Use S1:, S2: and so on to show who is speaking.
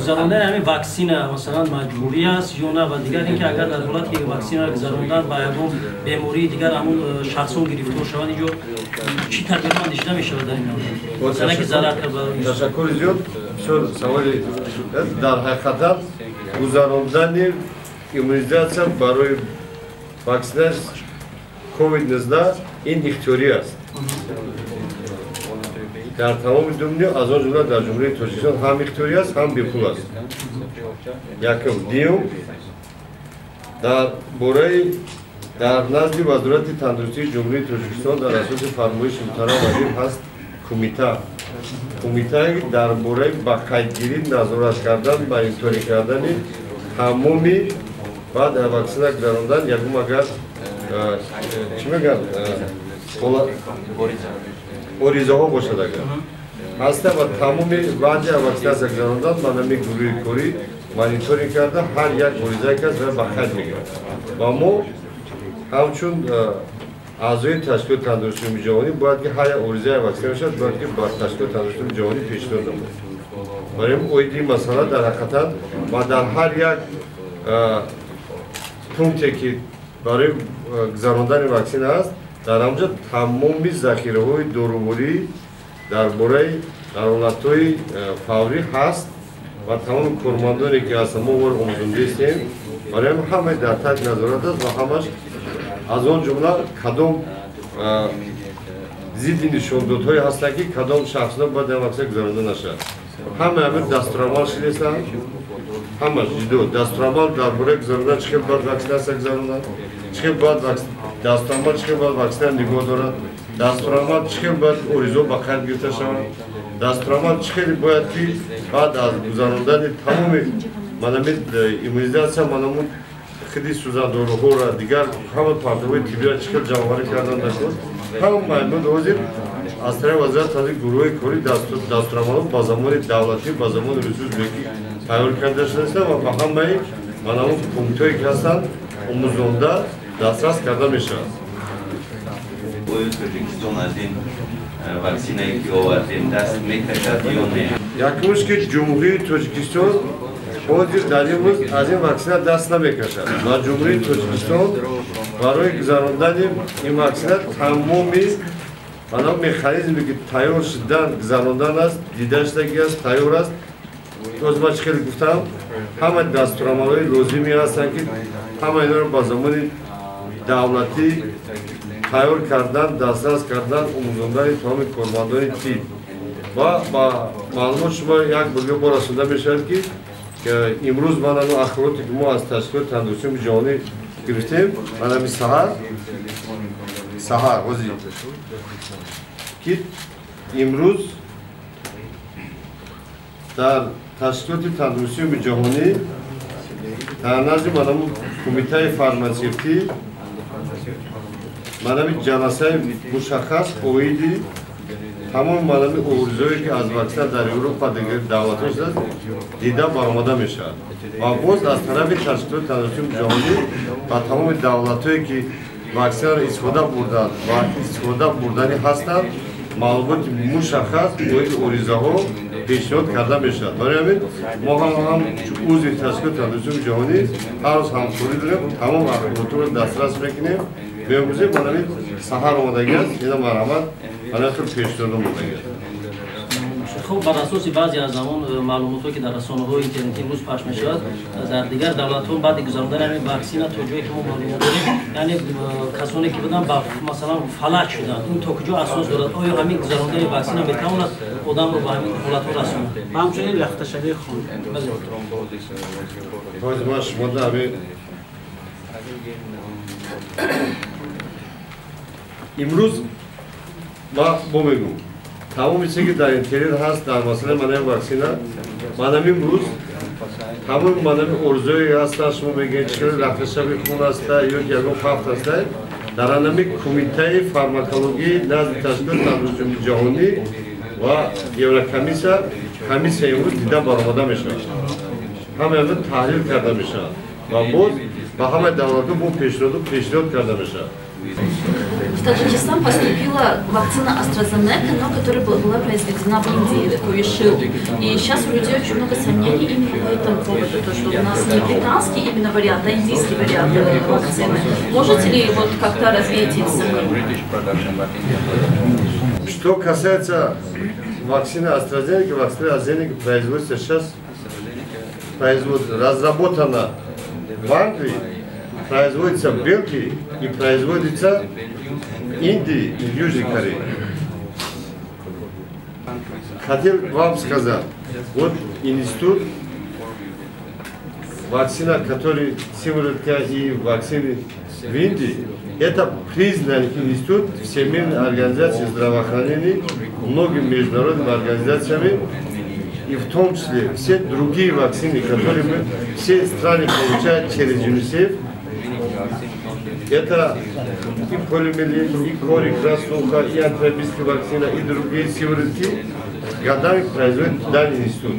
S1: گذراندن همین واکسن مثلا مجبوری است یا نه و دیگر اینکه اگر در حالتی که واکسن را گذراندن با یگون بیماری دیگر همون شخصون گرفتار شوند اینجا چی تدبیر اندیشیده میشه در این حال مثلا که ضرر کرد
S2: تشکر زیاد سوالی در حقیقت گذراندن ایمونیزاسیون برای واکسن کووید 19 این اختیاری است در تمام دنیا از آن جمله در جمهوری تاجیکستان هم اختیاری است هم بیپول است یکم دیوم در نزد وزارت تندرستی جمهوری تاجیکستان در اساس فرمایش محترم وزیر هست کمیته درباره با قیدگیری نظارت کردن با اینطوری کردن تمامی بعد واکسن گذراندن یکم اگر چی میگن اوریزه ها باشد اگر هسته و تمامی وجه واکسیناسیا گذراندن منمی گروهی کاری مانیتورینگ کرده هر یک اوریزه کس و بخیر میگرد و ما همچون اعضای تشکیل تندرستی جهانی باید که هر اوریزه واکسن شد باید که با تشکیل تندرستی جهانی پیشنهاد نمود برای اویدی مسئله در حقیقت و در هر یک پونکتی که برای گذراندن واکسن است در آنجا تمامی ذخیره‌های دارویی درباره حالت‌های فوری هست و تمام کارمندانی که از ما آموزنده هستیم برای همه در تحت نظارت است و همش از آن جمله کدام ضد نشانده‌های هستند که کدام شخص باید واکسن گذرانده نشود همه دستورالعمل شده هستند همه جدو دستورالعمل درباره گذراندن چه باید واکسیناسیا گذراندن چه باید دستورالعمل چه باید واکسن نگاه دارد دستورالعمل چه باید اوریزه با قید گرفته شود دستورالعمل چه باید که بعد از گذراندن تمام منامید ایمونیزاسیا منامون خیلی سوزانداروها را دیگر همه پارتهای طبی را چه جمع‌آوری کردن نکرد همه مایمون وزیر از طریق وزارت از گروه کاری دستورالعمل با زمان دولتی با زمان رسوزبکی تیار کرده شده است و با همه منامون پونکت‌هایی که هستند آموزنده دسترس کرده میشود.
S3: تاجیکستان از این واکسینایی که آوردیم دست میکشد یا نه؟
S2: یکمش که جمهوری تاجیکستان حاضر در این روز از این واکسن دست نمیکشد و جمهوری تاجیکستان برای گذراندن این واکسن تمامی مکانیزمی که تیار شدن گذراندن است دیده شدگی است تیار است از ما چه گفتم همه دستورالعمل‌های لازمی هستند که همه اینا رو با زمان دولتی تیار کردن دسترس کردن آموزاندن تمام کارمندان تیم و با معلومات شما یک بلگه با رسونده میشود که امروز من اخباراتی که ما از تشکیل تندرستی جهانی گرفتیم من همی سحر وزیر که امروز در تشکیل تندرستی جهانی در نزد من کمیته فارماسیوتی من جلسه مشخص اویدی تمام منابع اوریزه‌ای که از واکسن در اروپا دیگر دعوتش است دیده برآمده میشود و باز از طرف تشکیل تندرستی جهانی و تمام دولت‌هایی که واکسن را استفاده بردند و استفاده بردنی هستند معلومات مشخص باید اوریزه‌ها پیشنهاد کرده میشود برای همین ما هم عضو تشکیل تندرستی جهانی هر روز همکاری داریم تمام اخبارات را دسترس میکنیم به امروزه منابع سحر آمادگی است اینا مرحمت من خیلی پیشنهاد آمادگی است
S1: خب بر اساس بعضی از همون معلوماتی که در رسانه‌های اینترنتی امروز پخش می‌شود در دیگر دولت‌ها بعد گذراندن همین واکسن تا جایی که ما معلومات داریم یعنی کسانی که بودن با مثلا فلج شدن این تا کجا اساس دارد آیا همین گذراندن واکسن میتواند آدم رو به همین حالت‌ها رساند
S4: همچنین لخته‌شوی خون
S2: باز ما شما در امروز ما بگم تمام چیزی که در اینترنت هست در مسئله منابع واکسن من امروز تمام منابع ارزوی هست شما بگید چه لخته‌شوی خون است یا یگان خفت است در انمی کمیته فارماکولوژی نزد تشکیل تندرستی جهانی و یوروکمیسیا امروز دیده برآمده میشود همه امروز تحلیل کرده میشود و باز با همه دولت‌ها با پیشنهاد کرده میشود
S5: Таджикистан поступила вакцина AstraZeneca, но которая была произведена в Индии, Covishield. И сейчас у людей очень много сомнений именно по этому поводу, то, что у нас не британский именно вариант, а индийский вариант вакцины. Можете ли вот как-то развеять эти сомнения?
S2: Что касается вакцины AstraZeneca, вакцина AstraZeneca производится сейчас, разработана в Англии, производится в Бельгии и производится в Индии и в Южной Корее. Хотел вам сказать, вот институт, вакцина, который сыворотка и вакцины в Индии, это признанный институт Всемирной организации здравоохранения, многими международными организациями, и в том числе все другие вакцины, которые мы, все страны получают через ЮНИСЕФ. Это и полиомиелит, и кори, краснуха, и антирабическая вакцина, и другие сыворотки годами производит данный институт.